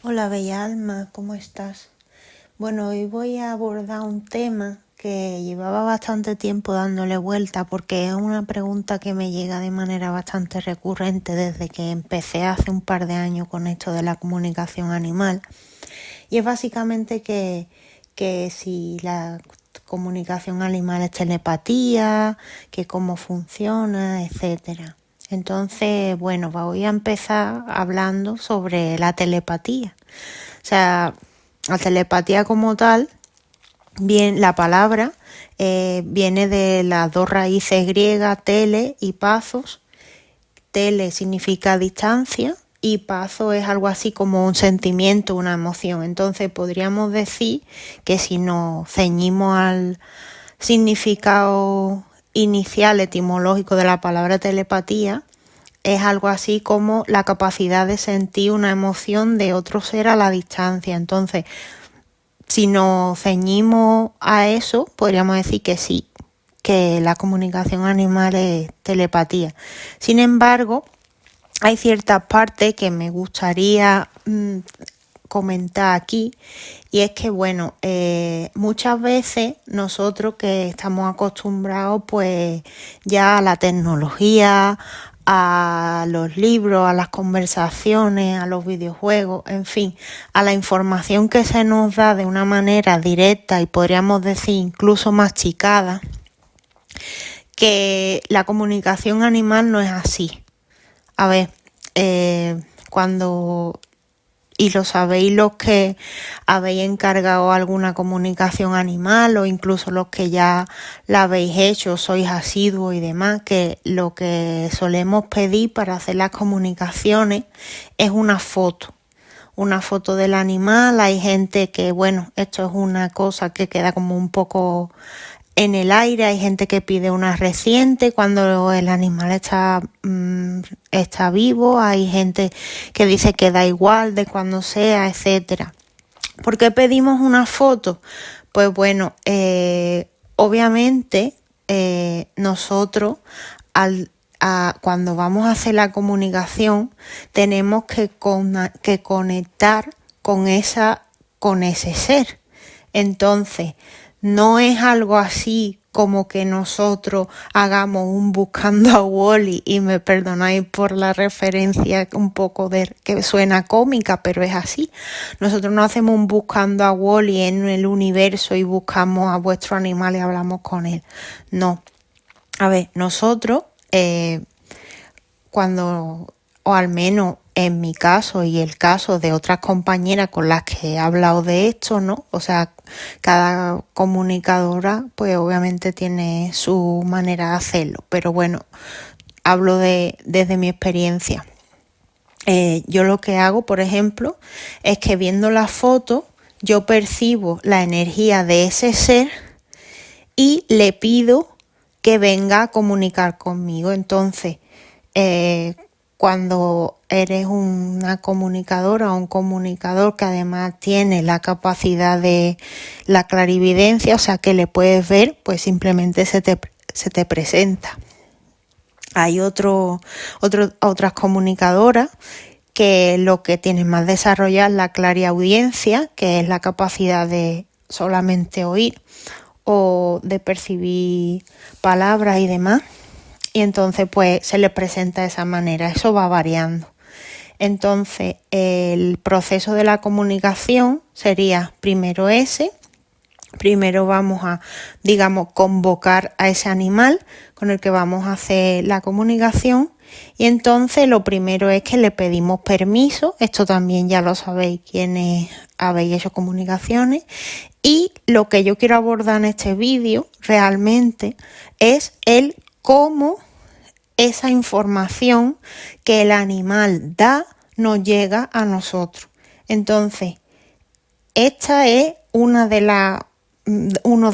Hola, bella alma, ¿cómo estás? Bueno, hoy voy a abordar un tema que llevaba bastante tiempo dándole vuelta porque es una pregunta que me llega de manera bastante recurrente desde que empecé hace un par de años con esto de la comunicación animal. Y es básicamente que si la comunicación animal es telepatía, que cómo funciona, etcétera. Entonces, bueno, voy a empezar hablando sobre la telepatía. O sea, la telepatía como tal, bien, la palabra viene de las dos raíces griegas, tele y pazos. Tele significa distancia y pazo es algo así como un sentimiento, una emoción. Entonces podríamos decir que si nos ceñimos al significado inicial etimológico de la palabra telepatía, es algo así como la capacidad de sentir una emoción de otro ser a la distancia. Entonces, si nos ceñimos a eso, podríamos decir que sí, que la comunicación animal es telepatía. Sin embargo, hay ciertas partes que me gustaría comentar aquí, y es que bueno, muchas veces nosotros que estamos acostumbrados pues ya a la tecnología, a los libros, a las conversaciones, a los videojuegos, en fin, a la información que se nos da de una manera directa y podríamos decir incluso masticada, que la comunicación animal no es así. A ver, cuando, y lo sabéis los que habéis encargado alguna comunicación animal o incluso los que ya la habéis hecho, sois asiduos y demás, que lo que solemos pedir para hacer las comunicaciones es una foto del animal. Hay gente que, bueno, esto es una cosa que queda como un poco en el aire, hay gente que pide una reciente cuando el animal está vivo, hay gente que dice que da igual de cuando sea, etcétera. ¿Por qué pedimos una foto? Pues bueno, obviamente nosotros cuando vamos a hacer la comunicación tenemos que conectar con ese ser. Entonces, no es algo así como que nosotros hagamos un buscando a Wall-E, y me perdonáis por la referencia un poco que suena cómica, pero es así. Nosotros no hacemos un buscando a Wall-E en el universo y buscamos a vuestro animal y hablamos con él. No. A ver, nosotros cuando, o al menos en mi caso y el caso de otras compañeras con las que he hablado de esto, ¿no? O sea, cada comunicadora pues obviamente tiene su manera de hacerlo, pero bueno, hablo desde mi experiencia. Yo lo que hago, por ejemplo, es que viendo la foto yo percibo la energía de ese ser y le pido que venga a comunicar conmigo. Entonces, cuando eres una comunicadora o un comunicador que además tiene la capacidad de la clarividencia, o sea que le puedes ver, pues simplemente se te presenta. Hay otras comunicadoras que lo que tienen más desarrollada es la clariaudiencia, que es la capacidad de solamente oír o de percibir palabras y demás. Y entonces pues se les presenta de esa manera, eso va variando. Entonces el proceso de la comunicación sería primero vamos a, digamos, convocar a ese animal con el que vamos a hacer la comunicación, y entonces lo primero es que le pedimos permiso. Esto también ya lo sabéis quienes habéis hecho comunicaciones, y lo que yo quiero abordar en este vídeo realmente es el cómo esa información que el animal da nos llega a nosotros. Entonces, esta es uno de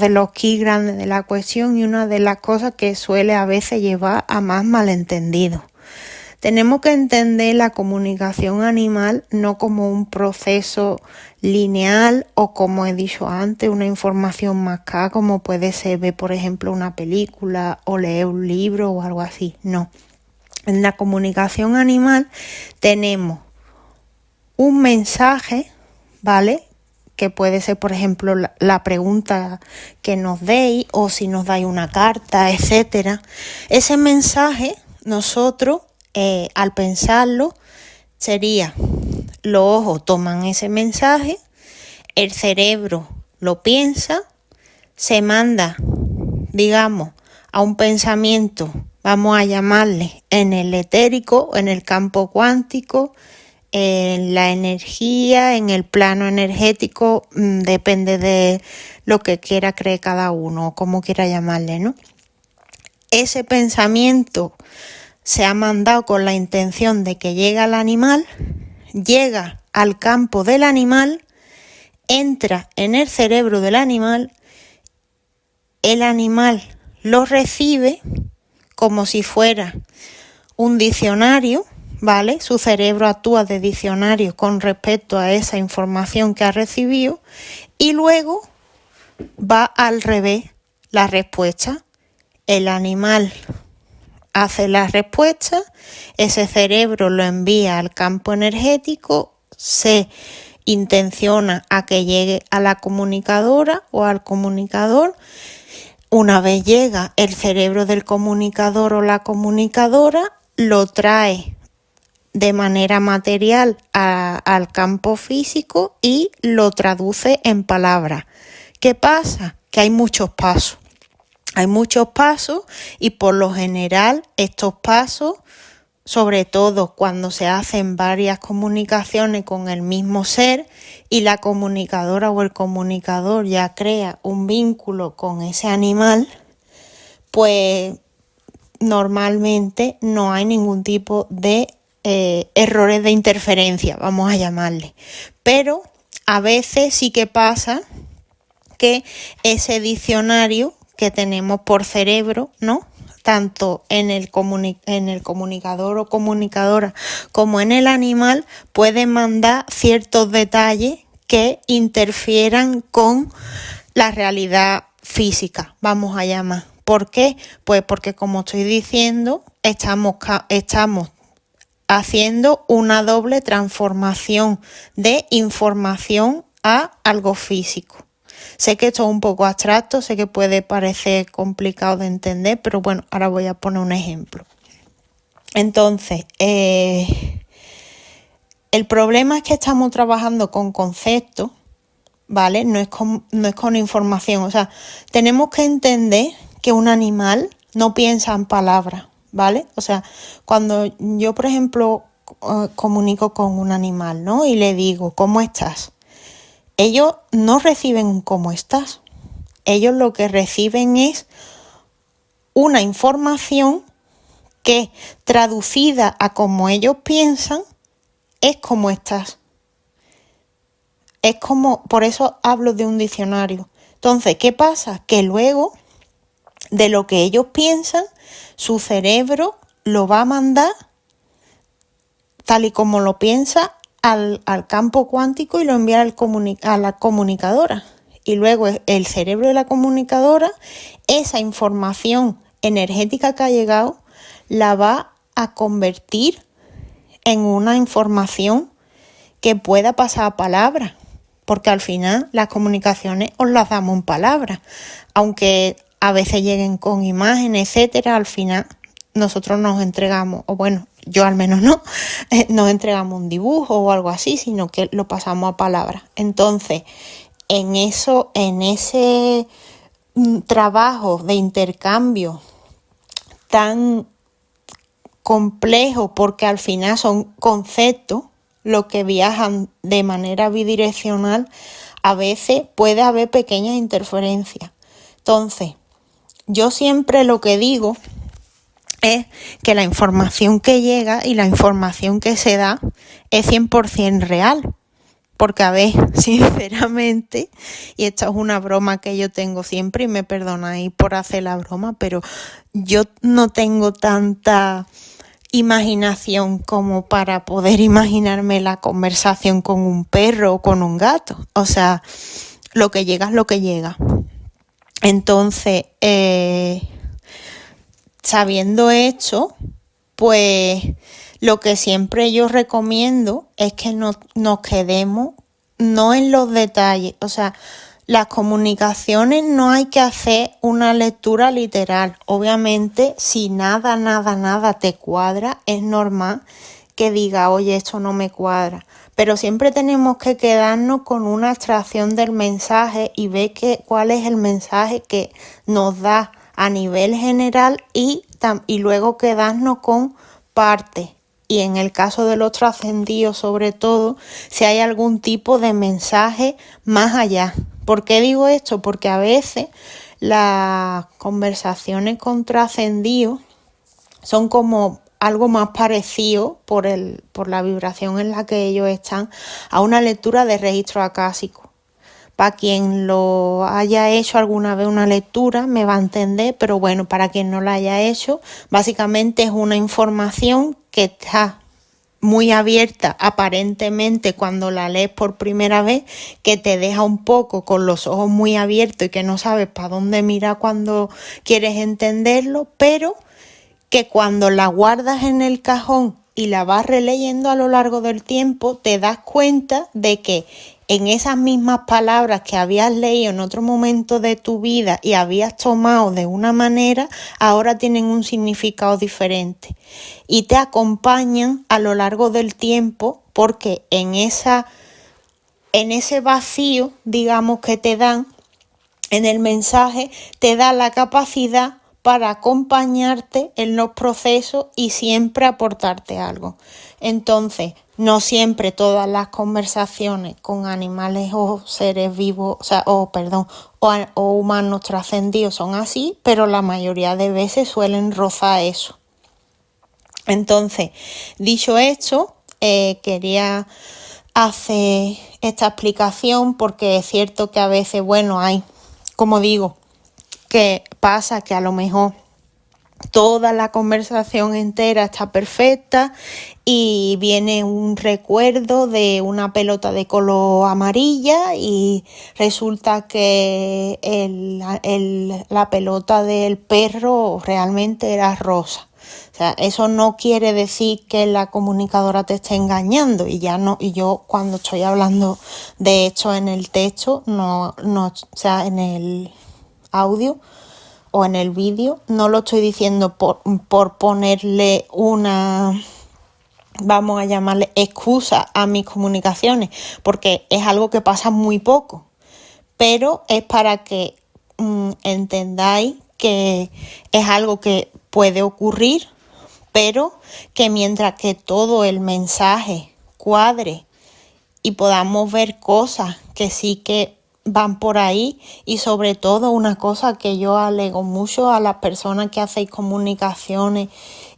los key grandes de la cuestión y una de las cosas que suele a veces llevar a más malentendidos. Tenemos que entender la comunicación animal no como un proceso lineal o, como he dicho antes, una información mascada como puede ser ver, por ejemplo, una película o leer un libro o algo así. No. En la comunicación animal tenemos un mensaje, ¿vale? Que puede ser, por ejemplo, la pregunta que nos deis o si nos dais una carta, etcétera. Ese mensaje, nosotros, al pensarlo, sería, los ojos toman ese mensaje, el cerebro lo piensa, se manda, digamos, a un pensamiento, vamos a llamarle, en el etérico, en el campo cuántico, en la energía, en el plano energético, depende de lo que quiera creer cada uno o como quiera llamarle, ¿no? Ese pensamiento se ha mandado con la intención de que llegue al animal, llega al campo del animal, entra en el cerebro del animal, el animal lo recibe como si fuera un diccionario, ¿vale? Su cerebro actúa de diccionario con respecto a esa información que ha recibido y luego va al revés la respuesta. El animal hace la respuesta, ese cerebro lo envía al campo energético, se intenciona a que llegue a la comunicadora o al comunicador. Una vez llega el cerebro del comunicador o la comunicadora, lo trae de manera material al campo físico y lo traduce en palabras. ¿Qué pasa? Que hay muchos pasos. Hay muchos pasos y por lo general estos pasos, sobre todo cuando se hacen varias comunicaciones con el mismo ser y la comunicadora o el comunicador ya crea un vínculo con ese animal, pues normalmente no hay ningún tipo de errores de interferencia, vamos a llamarle. Pero a veces sí que pasa que ese diccionario que tenemos por cerebro, ¿no? Tanto en el comunicador o comunicadora como en el animal, puede mandar ciertos detalles que interfieran con la realidad física, vamos a llamar. ¿Por qué? Pues porque, como estoy diciendo, estamos haciendo una doble transformación de información a algo físico. Sé que esto es un poco abstracto, sé que puede parecer complicado de entender, pero bueno, ahora voy a poner un ejemplo. Entonces, el problema es que estamos trabajando con conceptos, ¿vale? No es con información. O sea, tenemos que entender que un animal no piensa en palabras, ¿vale? O sea, cuando yo, por ejemplo, comunico con un animal, ¿no? Y le digo, ¿cómo estás? Ellos no reciben un ¿cómo estás? Ellos lo que reciben es una información que, traducida a como ellos piensan, es ¿cómo estás? Es como, por eso hablo de un diccionario. Entonces, ¿qué pasa? Que luego, de lo que ellos piensan, su cerebro lo va a mandar, tal y como lo piensa, al campo cuántico y lo envía a la comunicadora. Y luego el cerebro de la comunicadora, esa información energética que ha llegado, la va a convertir en una información que pueda pasar a palabras. Porque al final las comunicaciones os las damos en palabras. Aunque a veces lleguen con imágenes, etcétera, al final nosotros nos entregamos, o bueno, yo al menos no, nos entregamos un dibujo o algo así, sino que lo pasamos a palabras. Entonces, en ese trabajo de intercambio tan complejo, porque al final son conceptos los que viajan de manera bidireccional, a veces puede haber pequeñas interferencias. Entonces, yo siempre lo que digo es que la información que llega y la información que se da es 100% real. Porque, a ver, sinceramente, y esta es una broma que yo tengo siempre, y me perdonáis por hacer la broma, pero yo no tengo tanta imaginación como para poder imaginarme la conversación con un perro o con un gato. O sea, lo que llega es lo que llega. Entonces, sabiendo esto, pues Lo que siempre yo recomiendo es que nos quedemos no en los detalles, o sea, las comunicaciones no hay que hacer una lectura literal. Obviamente, si nada te cuadra, es normal que diga, oye, esto no me cuadra. Pero siempre tenemos que quedarnos con una abstracción del mensaje y ver cuál es el mensaje que nos da a nivel general y luego quedarnos con partes. Y en el caso de los trascendidos, sobre todo, si hay algún tipo de mensaje más allá. ¿Por qué digo esto? Porque a veces las conversaciones con trascendidos son como algo más parecido por la vibración en la que ellos están a una lectura de registro acásico. Para quien lo haya hecho alguna vez una lectura me va a entender, pero bueno, para quien no la haya hecho, básicamente es una información que está muy abierta aparentemente cuando la lees por primera vez, que te deja un poco con los ojos muy abiertos y que no sabes para dónde mirar cuando quieres entenderlo, pero que cuando la guardas en el cajón y la vas releyendo a lo largo del tiempo, te das cuenta de que en esas mismas palabras que habías leído en otro momento de tu vida y habías tomado de una manera, ahora tienen un significado diferente y te acompañan a lo largo del tiempo, porque en ese vacío, digamos, que te dan en el mensaje, te da la capacidad para acompañarte en los procesos y siempre aportarte algo. Entonces, no siempre todas las conversaciones con animales o seres vivos, o humanos trascendidos son así, pero la mayoría de veces suelen rozar eso. Entonces, dicho esto, quería hacer esta explicación porque es cierto que a veces, hay, como digo, que pasa que a lo mejor toda la conversación entera está perfecta y viene un recuerdo de una pelota de color amarilla y resulta que la pelota del perro realmente era rosa. O sea, eso no quiere decir que la comunicadora te esté engañando y yo cuando estoy hablando de esto en el texto, en el audio o en el vídeo, no lo estoy diciendo por ponerle una, vamos a llamarle excusa a mis comunicaciones, porque es algo que pasa muy poco, pero es para que entendáis que es algo que puede ocurrir, pero que mientras que todo el mensaje cuadre y podamos ver cosas que sí que van por ahí, y sobre todo una cosa que yo alego mucho a las personas que hacéis comunicaciones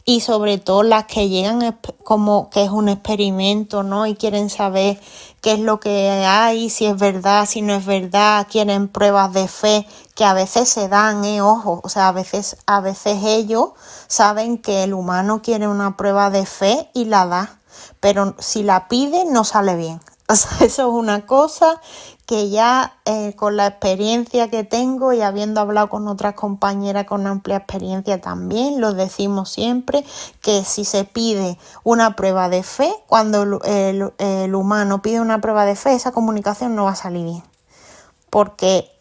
y sobre todo las que llegan como que es un experimento, ¿no? Y quieren saber qué es lo que hay, si es verdad, si no es verdad, quieren pruebas de fe, que a veces se dan, ojo, o sea, a veces ellos saben que el humano quiere una prueba de fe y la da, pero si la pide no sale bien. O sea, eso es una cosa que ya con la experiencia que tengo y habiendo hablado con otras compañeras con amplia experiencia también, lo decimos siempre, que si se pide una prueba de fe, cuando el humano pide una prueba de fe, esa comunicación no va a salir bien. Porque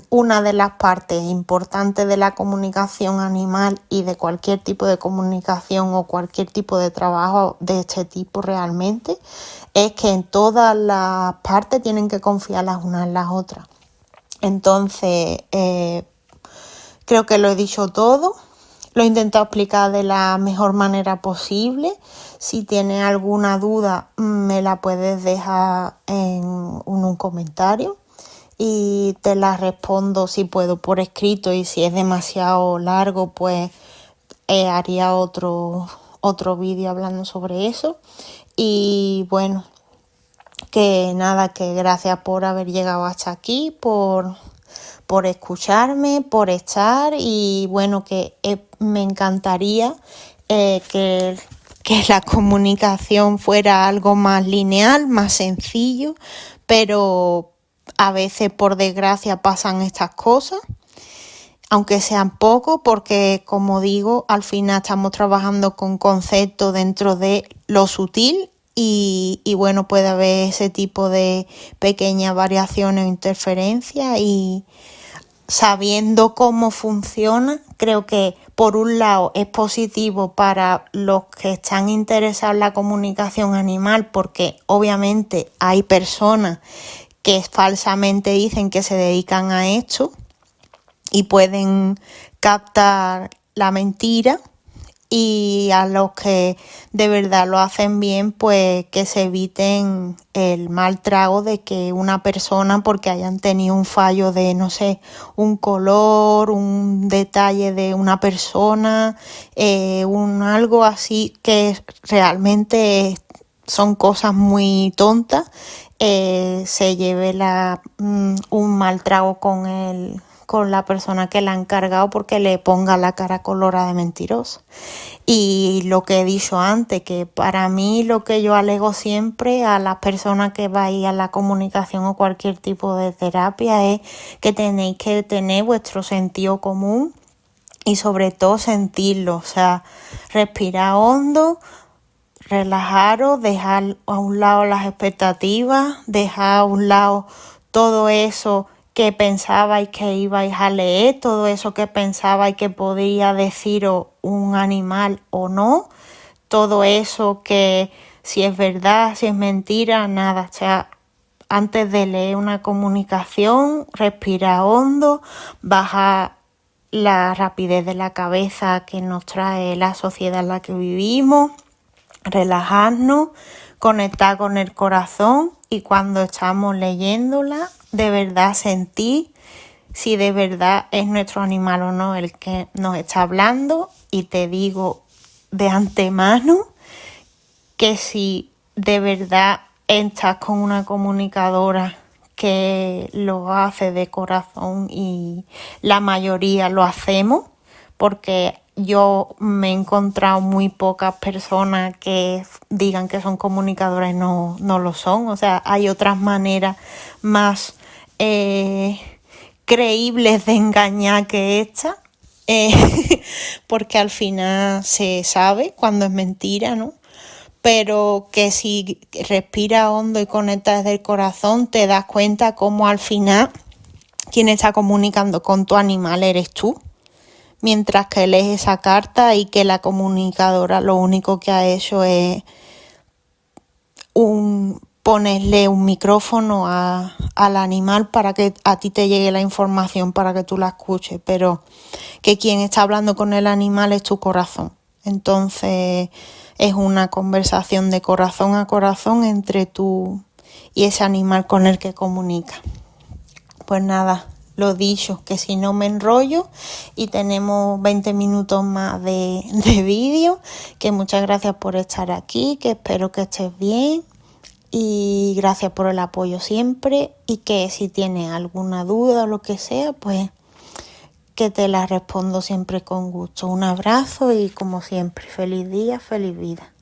una de las partes importantes de la comunicación animal y de cualquier tipo de comunicación o cualquier tipo de trabajo de este tipo realmente es que en todas las partes tienen que confiar las unas en las otras. Entonces, creo que lo he dicho todo. Lo he intentado explicar de la mejor manera posible. Si tienes alguna duda, me la puedes dejar en un comentario y te la respondo si puedo por escrito, y si es demasiado largo, pues haría otro vídeo hablando sobre eso. Y bueno, que nada, que gracias por haber llegado hasta aquí, por escucharme, por estar, y bueno, que me encantaría que la comunicación fuera algo más lineal, más sencillo, pero a veces por desgracia pasan estas cosas. aunque sean pocos, porque como digo, al final estamos trabajando con conceptos dentro de lo sutil y bueno, puede haber ese tipo de pequeñas variaciones o interferencias y sabiendo cómo funciona, creo que por un lado es positivo para los que están interesados en la comunicación animal, porque obviamente hay personas que falsamente dicen que se dedican a esto y pueden captar la mentira, y a los que de verdad lo hacen bien, pues que se eviten el mal trago de que una persona, porque hayan tenido un fallo de, no sé, un color, un detalle de una persona, algo así que realmente son cosas muy tontas, se lleve un mal trago con la persona que la ha encargado porque le ponga la cara colorada de mentirosa. Y lo que he dicho antes, que para mí lo que yo alego siempre a las personas que vais a la comunicación o cualquier tipo de terapia es que tenéis que tener vuestro sentido común y sobre todo sentirlo, o sea, respirar hondo, relajaros, dejar a un lado las expectativas, dejar a un lado todo eso que pensabais que ibais a leer, todo eso que pensabais que podía deciros un animal o no, todo eso que si es verdad, si es mentira, nada. O sea, antes de leer una comunicación, respira hondo, baja la rapidez de la cabeza que nos trae la sociedad en la que vivimos, relajarnos, conectar con el corazón y cuando estamos leyéndola, de verdad sentir si de verdad es nuestro animal o no el que nos está hablando. Y te digo de antemano que si de verdad estás con una comunicadora que lo hace de corazón, y la mayoría lo hacemos, porque yo me he encontrado muy pocas personas que digan que son comunicadoras y no lo son. O sea, hay otras maneras más creíbles de engañar que esta, porque al final se sabe cuando es mentira, ¿no? Pero que si respiras hondo y conectas desde el corazón, te das cuenta cómo al final quien está comunicando con tu animal eres tú, mientras que lees esa carta y que la comunicadora lo único que ha hecho es ponerle un micrófono al animal para que a ti te llegue la información para que tú la escuches, pero que quien está hablando con el animal es tu corazón. Entonces es una conversación de corazón a corazón entre tú y ese animal con el que comunicas. Pues nada, lo dicho, que si no me enrollo y tenemos 20 minutos más de vídeo, que muchas gracias por estar aquí, que espero que estés bien y gracias por el apoyo siempre, y que si tienes alguna duda o lo que sea, pues que te la respondo siempre con gusto. Un abrazo y como siempre, feliz día, feliz vida.